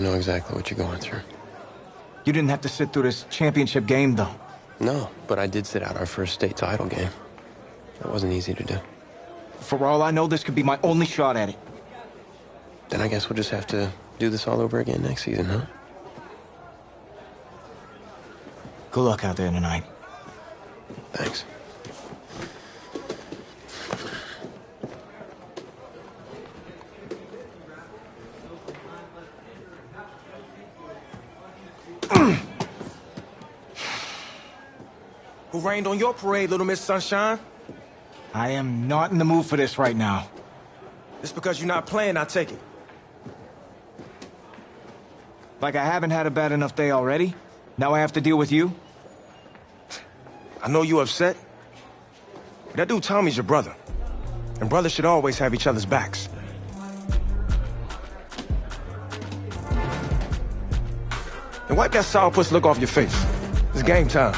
I know exactly what you're going through. You didn't have to sit through this championship game, though. No, but I did sit out our first state title game. It wasn't easy to do. For all I know, this could be my only shot at it. Then I guess we'll just have to do this all over again next season, huh? Good luck out there tonight. Thanks. Who rained on your parade, Little Miss Sunshine? I am not in the mood for this right now. Just because you're not playing, I take it. Like I haven't had a bad enough day already? Now I have to deal with you? I know you upset. But that dude Tommy's your brother. And brothers should always have each other's backs. And wipe that sourpuss look off your face. It's game time.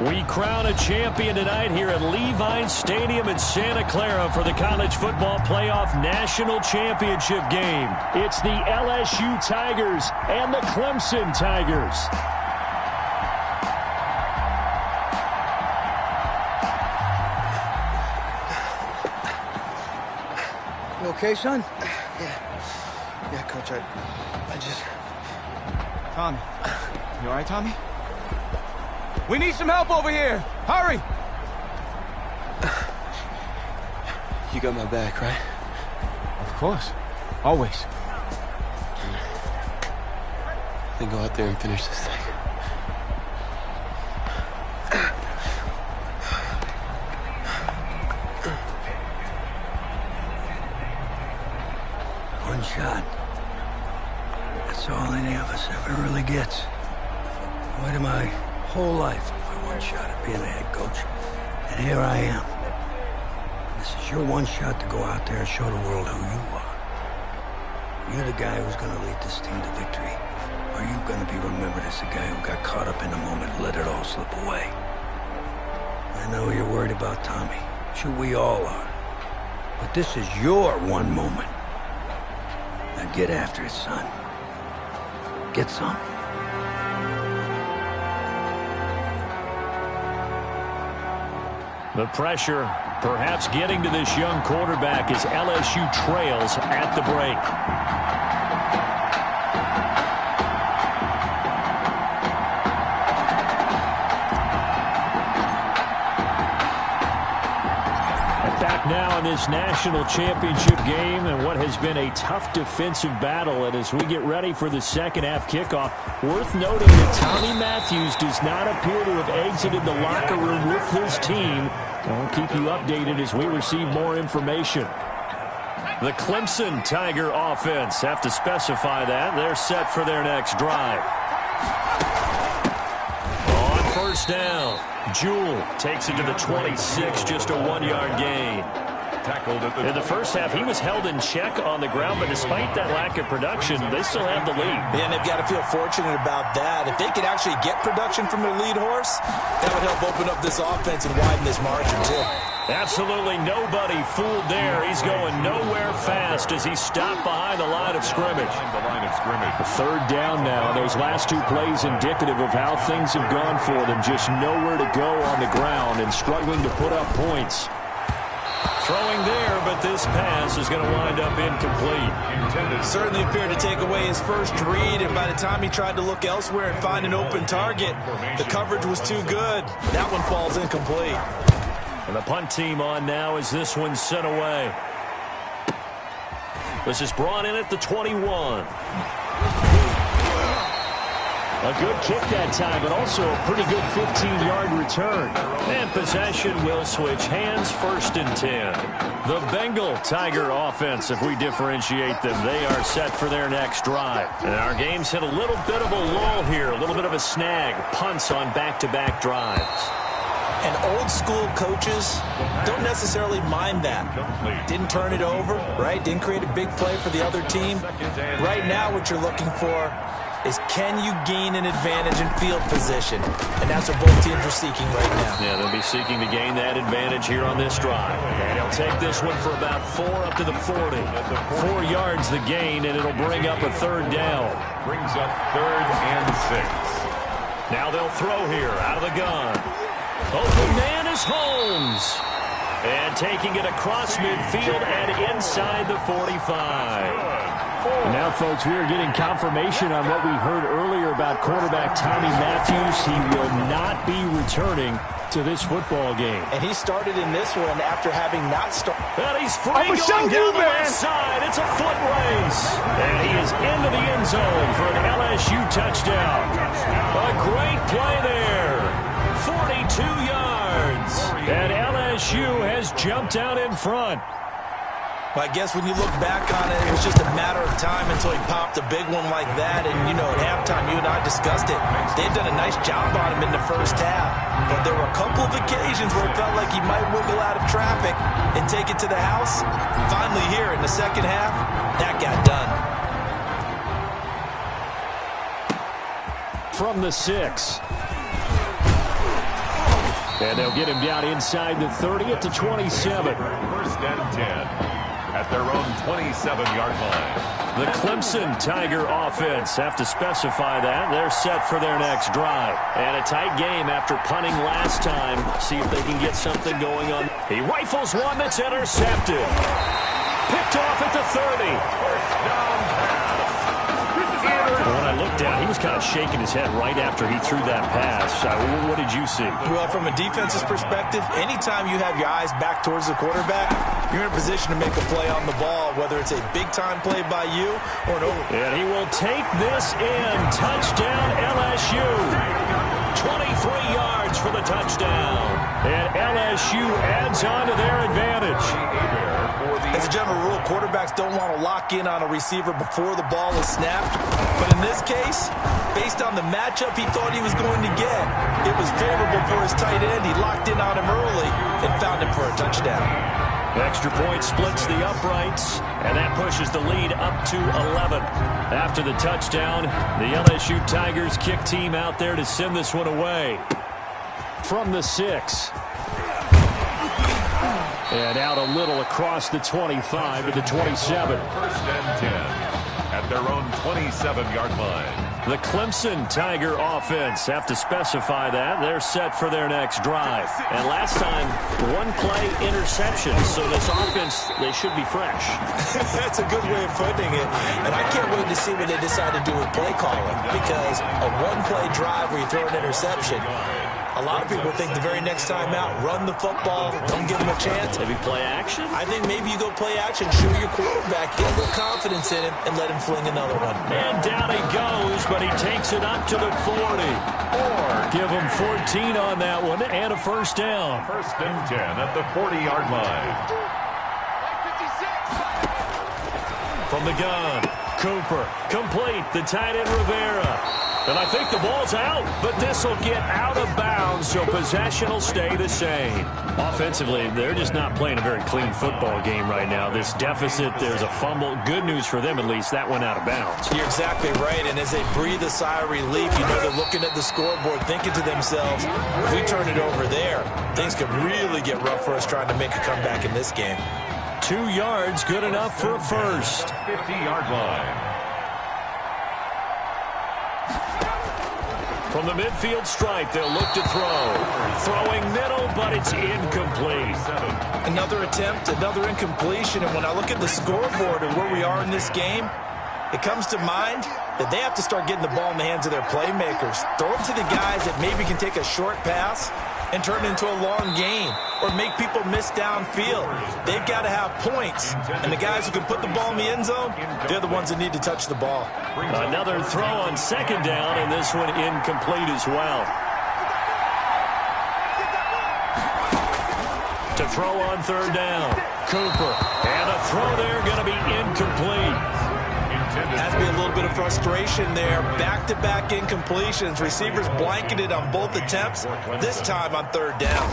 We crown a champion tonight here at Levine Stadium in Santa Clara for the College Football Playoff National Championship game. It's the LSU Tigers and the Clemson Tigers. You okay, son? Yeah, Coach, I just... Tommy. You all right, Tommy? We need some help over here! Hurry! You got my back, right? Of course. Always. Then go out there and finish this thing. One shot. That's all any of us ever really gets. I waited my whole life for my one shot at being a head coach. And here I am. And this is your one shot to go out there and show the world who you are. You're the guy who's gonna lead this team to victory. Or are you gonna be remembered as the guy who got caught up in the moment and let it all slip away? I know you're worried about Tommy. Sure, we all are. But this is your one moment. Now get after it, son. Get some. The pressure perhaps getting to this young quarterback as LSU trails at the break. Back now in this national championship game and what has been a tough defensive battle. And as we get ready for the second half kickoff, worth noting that Tommy Matthews does not appear to have exited the locker room with his team. We'll keep you updated as we receive more information. The Clemson Tiger offense have to specify that. They're set for their next drive. On first down, Jewell takes it to the 26, just a 1-yard gain. In the first half, he was held in check on the ground, but despite that lack of production, they still have the lead. And they've got to feel fortunate about that. If they could actually get production from their lead horse, that would help open up this offense and widen this margin, too. Absolutely nobody fooled there. He's going nowhere fast as he's stopped behind the line of scrimmage. The third down now. Those last two plays indicative of how things have gone for them. Just nowhere to go on the ground and struggling to put up points. Throwing there, but this pass is going to wind up incomplete. Certainly appeared to take away his first read, and by the time he tried to look elsewhere and find an open target, the coverage was too good. That one falls incomplete. And the punt team on now as this one's sent away. This is brought in at the 21. A good kick that time, but also a pretty good 15-yard return. And possession will switch hands, 1st and 10. The Bengal Tiger offense, if we differentiate them, they are set for their next drive. And our game's hit a little bit of a lull here, a little bit of a snag. Punts on back-to-back drives. And old-school coaches don't necessarily mind that. Didn't turn it over, right? Didn't create a big play for the other team. Right now what you're looking for is can you gain an advantage in field position? And that's what both teams are seeking right now. Yeah, they'll be seeking to gain that advantage here on this drive. And he'll take this one for about 4 up to the 40. 4 yards the gain, and it'll bring up a 3rd down. Brings up 3rd and 6. Now they'll throw here out of the gun. Open man is Holmes. And taking it across midfield and inside the 45. Now, folks, we are getting confirmation on what we heard earlier about quarterback Tommy Matthews. He will not be returning to this football game. And he started in this one after having not started. And he's free going down the left side. It's a foot race. And he is into the end zone for an LSU touchdown. A great play there. 42 yards. And LSU has jumped out in front. Well, I guess when you look back on it, it was just a matter of time until he popped a big one like that. And, you know, at halftime, you and I discussed it. They've done a nice job on him in the first half. But there were a couple of occasions where it felt like he might wiggle out of traffic and take it to the house. Finally here in the second half, that got done. From the 6. And they'll get him down inside the 30 at the 27. 1st and 10. At their own 27-yard line. The Clemson Tiger offense have to specify that. They're set for their next drive. And a tight game after punting last time. See if they can get something going on. He rifles one that's intercepted. Picked off at the 30. When I looked down, he was kind of shaking his head right after he threw that pass. What did you see? Well, from a defense's perspective, anytime you have your eyes back towards the quarterback, you're in a position to make a play on the ball, whether it's a big-time play by you or an over. And he will take this in. Touchdown, LSU. 23 yards for the touchdown. And LSU adds on to their advantage. As a general rule, quarterbacks don't want to lock in on a receiver before the ball is snapped. But in this case, based on the matchup he thought he was going to get, it was favorable for his tight end. He locked in on him early and found him for a touchdown. Extra point splits the uprights, and that pushes the lead up to 11. After the touchdown, the LSU Tigers kick team out there to send this one away. From the 6. And out a little across the 25 to the 27. 1st and 10 at their own 27-yard line. The Clemson Tiger offense have to specify that. They're set for their next drive. And last time, 1 play interception. So this offense, they should be fresh. That's a good way of putting it. And I can't wait to see what they decide to do with play calling. Because a 1-play drive where you throw an interception, a lot of people think the very next time out, run the football, don't give him a chance. Maybe play action? I think maybe you go play action, show your quarterback, get a little confidence in him, and let him fling another one. And down he goes, but he takes it up to the 40. Or give him 14 on that one and a 1st down. 1st and 10 at the 40-yard line. From the gun, Cooper, complete, the tight end Rivera. And I think the ball's out, but this will get out of bounds, so possession will stay the same. Offensively, they're just not playing a very clean football game right now. This deficit, there's a fumble. Good news for them, at least, that went out of bounds. You're exactly right, and as they breathe a sigh of relief, you know they're looking at the scoreboard, thinking to themselves, if we turn it over there, things could really get rough for us trying to make a comeback in this game. 2 yards, good enough for a first. 50-yard line. From the midfield stripe, they'll look to throw. Throwing middle, but it's incomplete. Another attempt, another incompletion, and when I look at the scoreboard and where we are in this game, it comes to mind that they have to start getting the ball in the hands of their playmakers. Throw it to the guys that maybe can take a short pass and turn it into a long game or make people miss downfield. They've got to have points, and the guys who can put the ball in the end zone, they're the ones that need to touch the ball. Another throw on second down, and this one incomplete as well. To throw on third down, Cooper. And a throw there going to be incomplete. Has to be a little bit of frustration there. Back-to-back incompletions. Receivers blanketed on both attempts, this time on third down.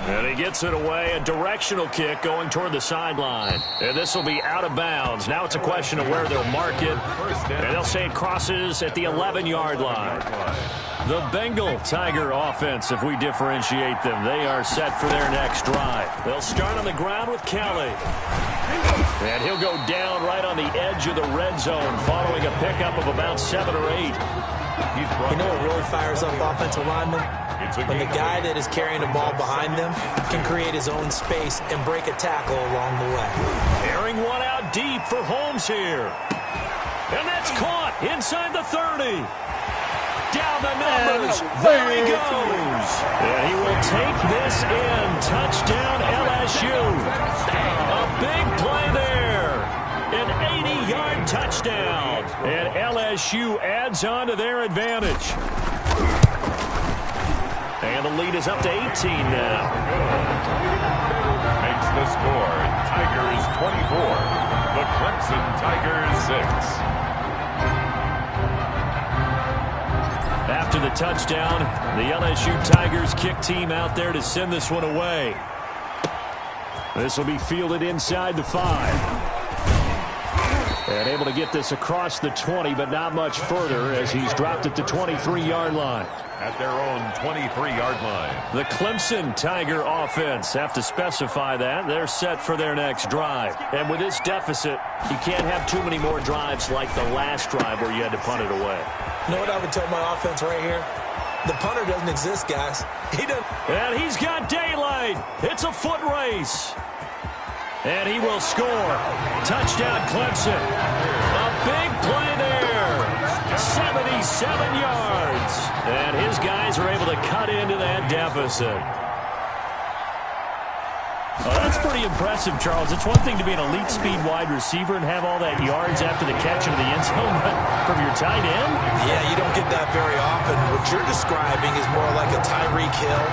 And he gets it away. A directional kick going toward the sideline. And this will be out of bounds. Now it's a question of where they'll mark it. And they'll say it crosses at the 11-yard line. The Bengal Tiger offense, if we differentiate them, they are set for their next drive. They'll start on the ground with Kelly. And he'll go down right on the edge of the red zone following a pickup of about 7 or 8. You know what really fires up offensive linemen? When the guy that is carrying the ball behind them can create his own space and break a tackle along the way. Airing one out deep for Holmes here. And that's caught inside the 30. Down the numbers. There he goes. And he will take this in. Touchdown LSU. A big play there. An 80-yard touchdown. And LSU adds on to their advantage. And the lead is up to 18 now. Makes the score Tigers 24. The Clemson Tigers 6. After the touchdown, the LSU Tigers kick team out there to send this one away. This will be fielded inside the 5. And able to get this across the 20, but not much further as he's dropped at the 23-yard line. At their own 23-yard line. The Clemson Tiger offense, have to specify that. They're set for their next drive. And with this deficit, you can't have too many more drives like the last drive where you had to punt it away. You know what I would tell my offense right here? The punter doesn't exist, guys. He doesn't. And he's got daylight. It's a foot race. And he will score. Touchdown, Clemson. A big play there. 77 yards. And his guys are able to cut into that deficit. Well, that's pretty impressive, Charles. It's one thing to be an elite speed wide receiver and have all that yards after the catch into the end zone, but from your tight end? Yeah, you don't get that very often. What you're describing is more like a Tyreek Hill,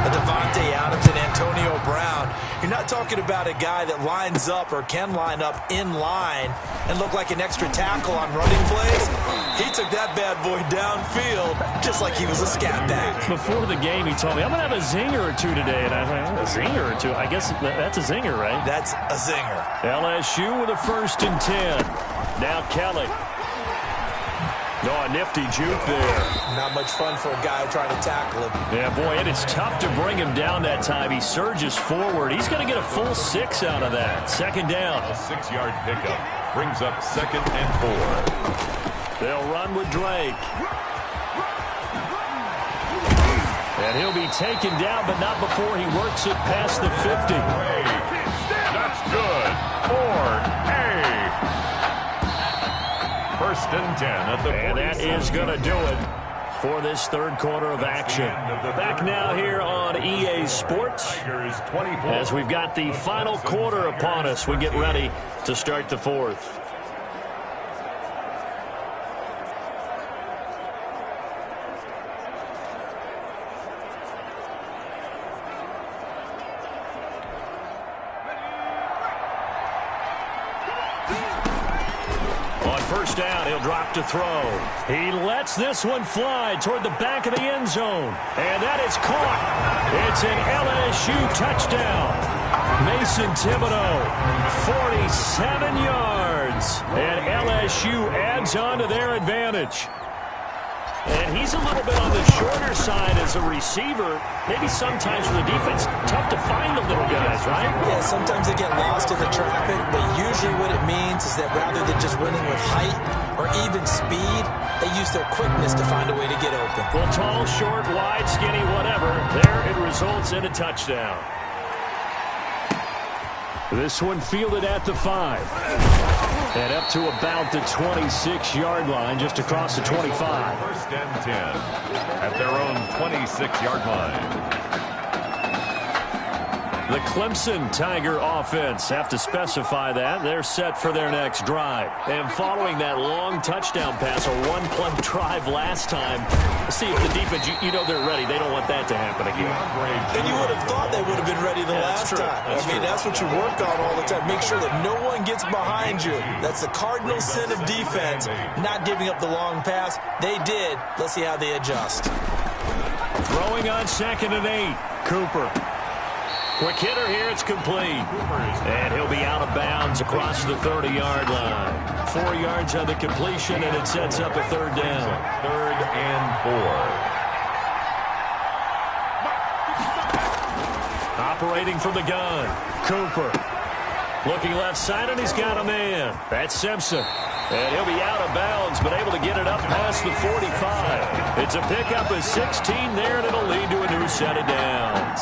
a Devontae Adams, and Antonio Brown. You're not talking about a guy that lines up or can line up in line and look like an extra tackle on running plays. He took that bad boy downfield just like he was a scat back. Before the game, he told me, I'm going to have a zinger or two today. And I was like, a zinger or two? I guess that's a zinger, right? That's a zinger. LSU with a 1st and 10. Now Kelly. No, a nifty juke there. Not much fun for a guy trying to tackle him. Yeah, boy, and it's tough to bring him down that time. He surges forward. He's going to get a full 6 out of that. 2nd down. A 6-yard pickup brings up 2nd and 4. They'll run with Drake. And he'll be taken down, but not before he works it past the 50. That's good. 4A. 1st and 10 at the 47. And that is going to do it for this 3rd quarter of action. Back now here on EA Sports as we've got the final quarter upon us. We get ready to start the 4th. First down, he'll drop to throw. He lets this one fly toward the back of the end zone. And that is caught. It's an LSU touchdown. Mason Thibodeau, 47 yards. And LSU adds on to their advantage. And he's a little bit on the shorter side as a receiver. Maybe sometimes for the defense, tough to find the little guys, right? Yeah, sometimes they get lost in the traffic, but usually what it means is that rather than just winning with height or even speed, they use their quickness to find a way to get open. Well, tall, short, wide, skinny, whatever. There it results in a touchdown. This one fielded at the 5. And up to about the 26-yard line, just across the 25. First and 10 at their own 26-yard line. The Clemson Tiger offense have to specify that. They're set for their next drive. And following that long touchdown pass, a one-play drive last time, see if the defense, you know they're ready. They don't want that to happen again. And you would have thought they would have been ready the last time. That's what you work on all the time. Make sure that no one gets behind you. That's the cardinal sin of defense, not giving up the long pass. They did. Let's see how they adjust. Throwing on 2nd and 8. Cooper. Quick hitter here, it's complete. And he'll be out of bounds across the 30-yard line. 4 yards on the completion, and it sets up a 3rd down. 3rd and 4. Operating from the gun, Cooper. Looking left side, and he's got a man. That's Simpson. And he'll be out of bounds, but able to get it up past the 45. It's a pickup of 16 there, and it'll lead to a new set of downs.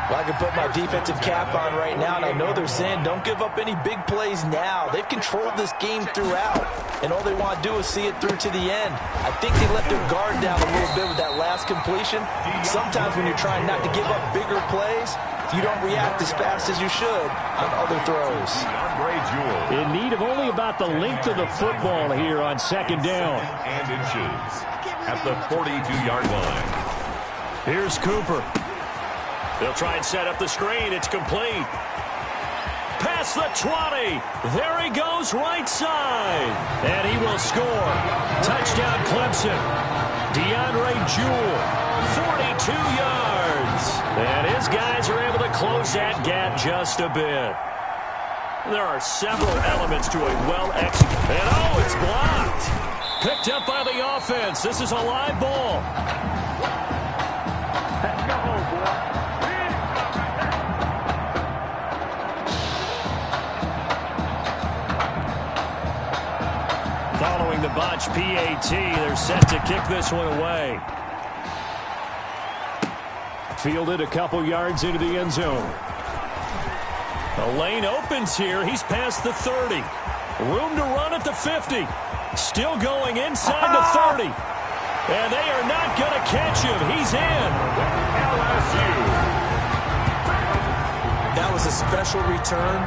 Well, I can put my defensive cap on right now, and I know they're saying don't give up any big plays now. They've controlled this game throughout, and all they want to do is see it through to the end. I think they let their guard down a little bit with that last completion. Sometimes when you're trying not to give up bigger plays, you don't react as fast as you should on other throws. In need of only about the length of the football here on 2nd down. And inches at the 42-yard line. Here's Cooper. They'll try and set up the screen. It's complete. Past the 20. There he goes, right side. And he will score. Touchdown, Clemson. DeAndre Jewell, 42 yards. And his guys are able to close that gap just a bit. There are several elements to a well-executed. And, oh, it's blocked. Picked up by the offense. This is a live ball. Go home, boy. Following the botch PAT, they're set to kick this one away. Fielded a couple yards into the end zone. The lane opens here. He's past the 30. Room to run at the 50. Still going inside the 30. And they are not going to catch him. He's in. LSU. That was a special return,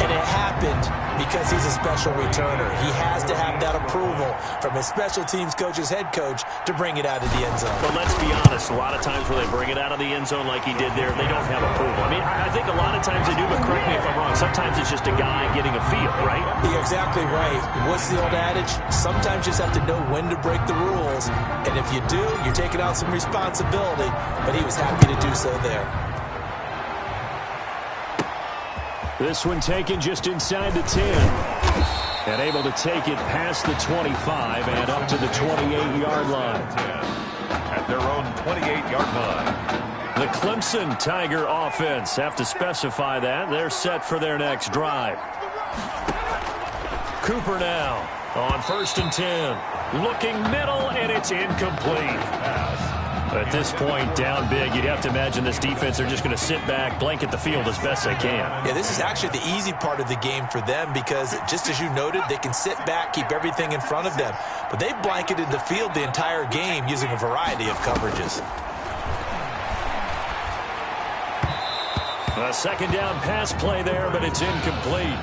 and it happened because he's a special returner. He has to have that approval from his special teams coach's head coach to bring it out of the end zone. But let's be honest, a lot of times when they bring it out of the end zone like he did there, they don't have approval. I mean, I think a lot of times they do, but correct me if I'm wrong. Sometimes it's just a guy getting a feel, right? You're exactly right. What's the old adage? Sometimes you just have to know when to break the rules. And if you do, you're taking out some responsibility. But he was happy to do so there. This one taken just inside the 10. And able to take it past the 25 and up to the 28-yard line. At their own 28-yard line. The Clemson Tiger offense have to specify that. They're set for their next drive. Cooper now on 1st and 10. Looking middle, and it's incomplete. At this point, down big, you'd have to imagine this defense are just going to sit back, blanket the field as best they can. Yeah, this is actually the easy part of the game for them because, just as you noted, they can sit back, keep everything in front of them. But they blanketed the field the entire game using a variety of coverages. A 2nd down pass play there, but it's incomplete.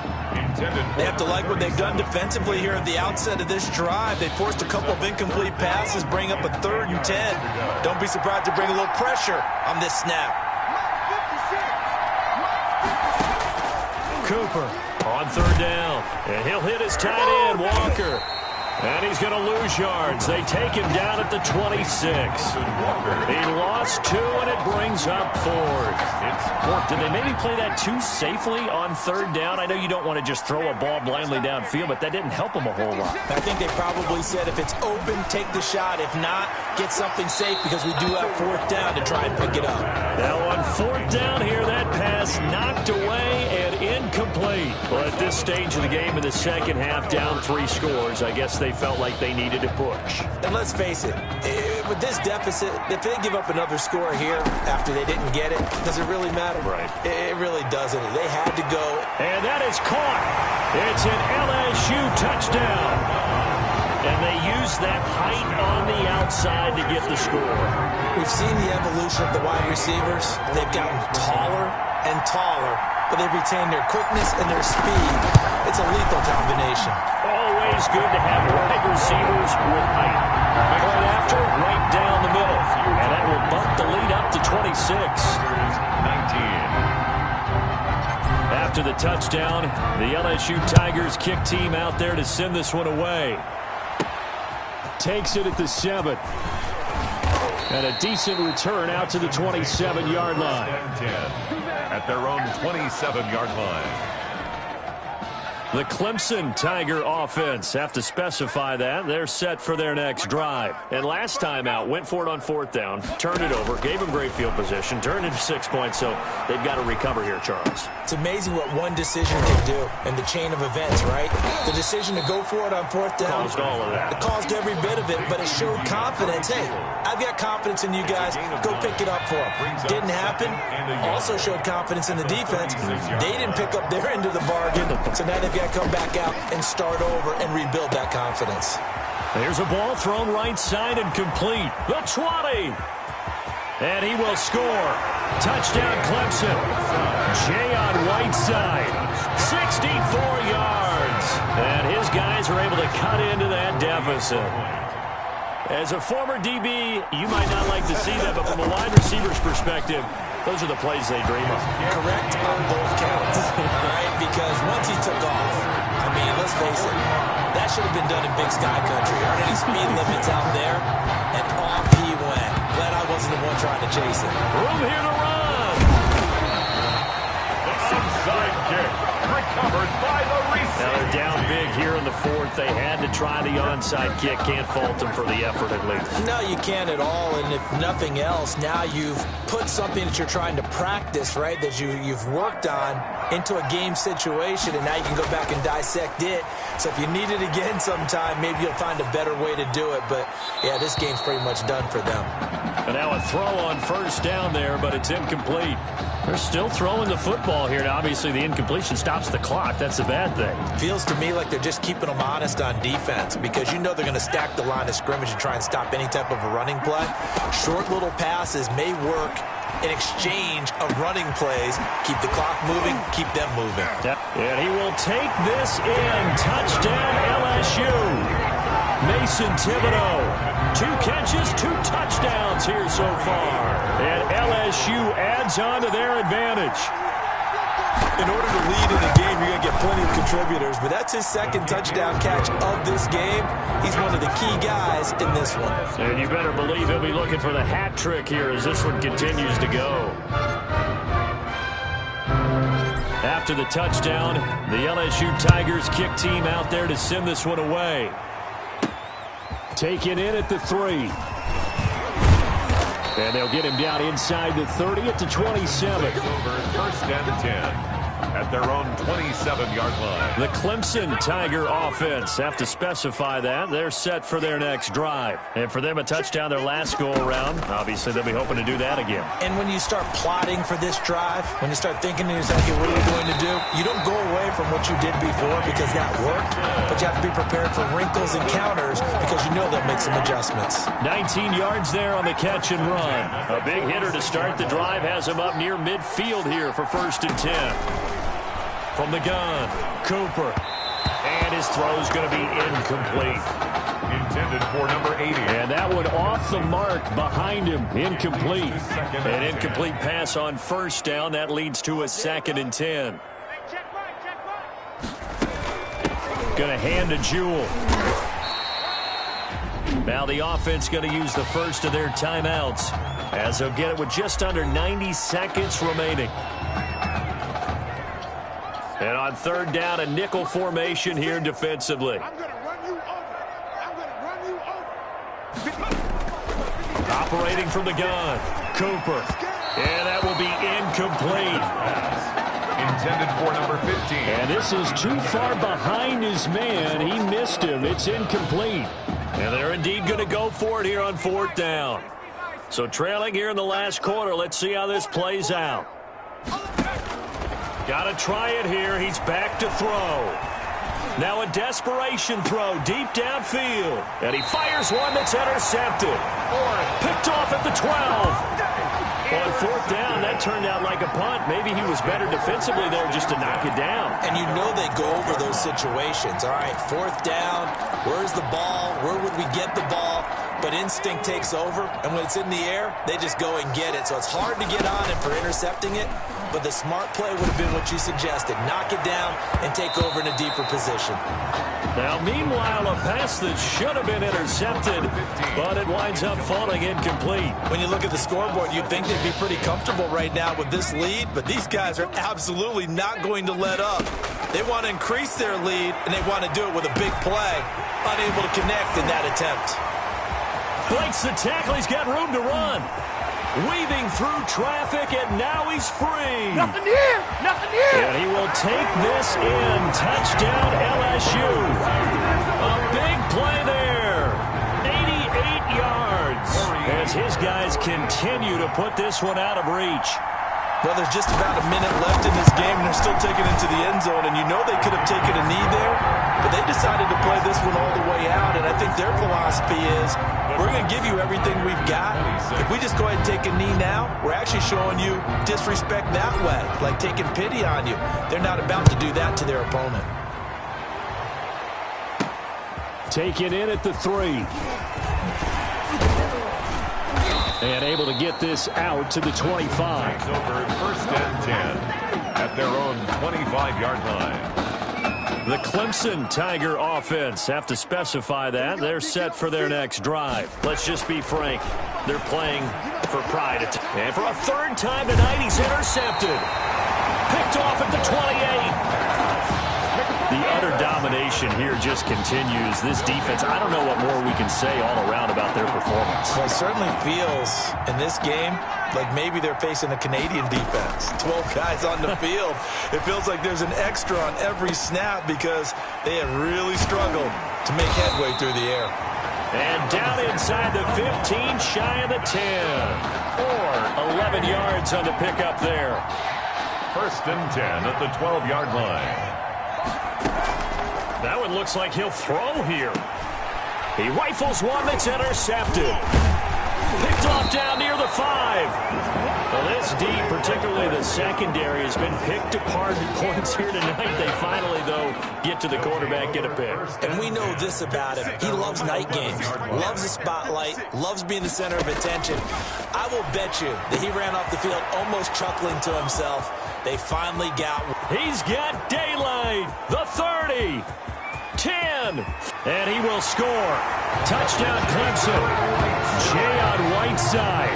They have to like what they've done defensively here at the outset of this drive. They forced a couple of incomplete passes, bring up a 3rd and 10. Don't be surprised to bring a little pressure on this snap. Cooper on 3rd down, and he'll hit his tight end, Walker. And he's going to lose yards. They take him down at the 26. He lost 2, and it brings up 4th. Did they maybe play that too safely on 3rd down? I know you don't want to just throw a ball blindly downfield, but that didn't help them a whole lot. I think they probably said if it's open, take the shot. If not, get something safe because we do have 4th down to try and pick it up. Now on 4th down here, that pass knocked away and incomplete. Well, at this stage of the game in the second half, down 3 scores, I guess they felt like they needed to push. And let's face it, with this deficit, if they give up another score here after they didn't get it, does it really matter? Right. It really doesn't. They had to go. And that is caught. It's an LSU touchdown. And they use that height on the outside to get the score. We've seen the evolution of the wide receivers. They've gotten taller and taller, but they've retained their quickness and their speed. It's a lethal combination. Always good to have wide receivers with height. Point after, right down the middle. And that will bump the lead up to 26. 19. After the touchdown, the LSU Tigers kick team out there to send this one away. Takes it at the 7. And a decent return out to the 27-yard line. 10 at their own 27-yard line. The Clemson Tiger offense have to specify that. They're set for their next drive. And last time out, went for it on 4th down, turned it over, gave them great field position, turned it to 6 points, so they've got to recover here, Charles. It's amazing what one decision can do in the chain of events, right? The decision to go for it on 4th down. Caused all of that. It caused every bit of it, but it showed confidence. Hey, I've got confidence in you guys. Go pick it up for them. Didn't happen. Also showed confidence in the defense. They didn't pick up their end of the bargain, so now they've got to come back out and start over and rebuild that confidence. There's a ball thrown right side and complete. The 20. And he will score. Touchdown Clemson. Jay on Whiteside. 64 yards. And his guys are able to cut into that deficit. As a former DB, you might not like to see that, but from a wide receiver's perspective, those are the plays they dream of. Correct on both counts. All right, because once he took off, I mean, let's face it, that should have been done in Big Sky Country. Aren't any speed limits out there? And off he went. Glad I wasn't the one trying to chase it. Room here to run. The onside kick recovered by the receiver. Now they're down big here in the 4th. They had to try the onside kick. Can't fault them for the effort at least. No, you can't at all. And if nothing else, now you've put something that you're trying to practice, right, that you've worked on into a game situation, and now you can go back and dissect it. So if you need it again sometime, maybe you'll find a better way to do it. But, yeah, this game's pretty much done for them. And now a throw on 1st down there, but it's incomplete. They're still throwing the football here. Now, obviously, the incompletion stops the clock. That's a bad thing. Feels to me like they're just keeping them honest on defense because you know they're going to stack the line of scrimmage and try and stop any type of a running play. Short little passes may work in exchange of running plays. Keep the clock moving, keep them moving. Yep. And he will take this in. Touchdown LSU. Mason Thibodeau. 2 catches, 2 touchdowns here so far. And LSU adds on to their advantage. In order to lead in the game, you're going to get plenty of contributors, but that's his 2nd touchdown catch of this game. He's one of the key guys in this one. And you better believe he'll be looking for the hat trick here as this one continues to go. After the touchdown, the LSU Tigers kick team out there to send this one away. Taken in at the 3. And they'll get him down inside the 30 at the 27. Over 1st and 10 at their own 27-yard line. The Clemson Tiger offense have to specify that. They're set for their next drive. And for them, a touchdown their last go-around. Obviously, they'll be hoping to do that again. And when you start plotting for this drive, when you start thinking to yourself, okay, what are we going to do? You don't go away from what you did before because that worked, but you have to be prepared for wrinkles and counters because you know they'll make some adjustments. 19 yards there on the catch and run. A big hitter to start the drive has him up near midfield here for 1st and 10. From the gun, Cooper. And his throw's going to be incomplete. Intended for number 80. And that one off the mark behind him. Incomplete. An incomplete pass on 1st down. That leads to a 2nd and 10. Going to hand to Jewell. Now the offense going to use the first of their timeouts as they'll get it with just under 90 seconds remaining. And on 3rd down, a nickel formation here defensively. Operating from the gun, Cooper. And that will be incomplete. Intended for number 15. And this is too far behind his man. He missed him. It's incomplete. And they're indeed going to go for it here on 4th down. So trailing here in the last quarter. Let's see how this plays out. Got to try it here. He's back to throw. Now a desperation throw deep downfield. And he fires one that's intercepted. Picked off at the 12. On 4th down, that turned out like a punt. Maybe he was better defensively there just to knock it down. And you know they go over those situations. All right, 4th down, where's the ball? Where would we get the ball? But instinct takes over, and when it's in the air, they just go and get it. So it's hard to get on him for intercepting it, but the smart play would have been what you suggested. Knock it down and take over in a deeper position. Now, meanwhile, a pass that should have been intercepted, but it winds up falling incomplete. When you look at the scoreboard, you'd think they'd be pretty comfortable right now with this lead, but these guys are absolutely not going to let up. They want to increase their lead, and they want to do it with a big play. Unable to connect in that attempt. Breaks the tackle. He's got room to run. Weaving through traffic, and now he's free. Nothing here! Nothing here! And he will take this in. Touchdown, LSU. A big play there. 88 yards. As his guys continue to put this one out of reach. Well, there's just about a minute left in this game, and they're still taking it into the end zone. And you know they could have taken a knee there, but they decided to play this one all the way out. And I think their philosophy is, we're going to give you everything we've got. If we just go ahead and take a knee now, we're actually showing you disrespect that way, like taking pity on you. They're not about to do that to their opponent. Take it in at the 3. And able to get this out to the 25. It's over 1st and 10 at their own 25-yard line. The Clemson Tiger offense have to specify that. They're set for their next drive. Let's just be frank. They're playing for pride. And for a 3rd time tonight, he's intercepted. Picked off at the 28. The utter domination here just continues. This defense, I don't know what more we can say all around about their performance. Well, it certainly feels in this game like maybe they're facing a Canadian defense. 12 guys on the field. It feels like there's an extra on every snap because they have really struggled to make headway through the air. And down inside the 15, shy of the 10. Or 11 yards on the pickup there. 1st and 10 at the 12-yard line. That one looks like he'll throw here. He rifles one that's intercepted. Picked off down near the 5. Well, this D, particularly the secondary, has been picked apart at points here tonight. They finally, though, get to the quarterback, get a pick. And we know this about him. He loves night games, loves the spotlight, loves being the center of attention. I will bet you that he ran off the field almost chuckling to himself. They finally got one. He's got daylight. The 30. 10. And he will score. Touchdown, Clemson. Jay on Whiteside.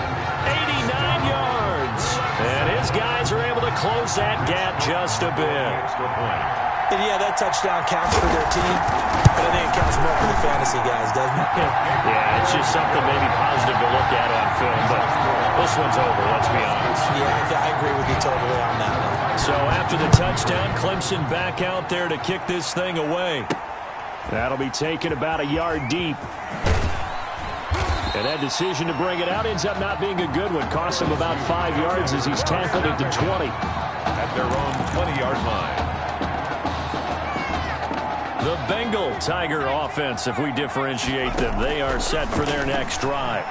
89 yards. And his guys are able to close that gap just a bit. And yeah, that touchdown counts for their team, but I think it counts more for the fantasy guys, doesn't it? Yeah, it's just something maybe positive to look at on film, but this one's over, let's be honest. Yeah, I agree with you totally on that one. So after the touchdown, Clemson back out there to kick this thing away. That'll be taken about a yard deep. And that decision to bring it out ends up not being a good one. Costs him about 5 yards as he's tackled at the 20. At their own 20-yard line. The Bengal Tiger offense, if we differentiate them, they are set for their next drive.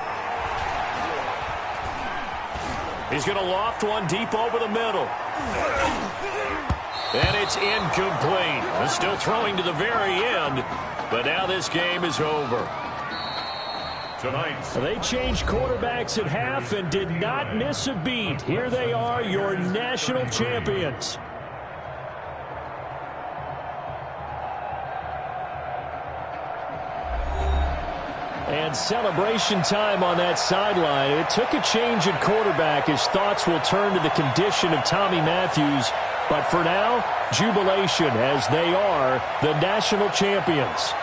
He's going to loft one deep over the middle. And it's incomplete. Still throwing to the very end, but now this game is over. They changed quarterbacks at half and did not miss a beat. Here they are, your national champions. And celebration time on that sideline. It took a change at quarterback as thoughts will turn to the condition of Tommy Matthews. But for now, jubilation as they are the national champions.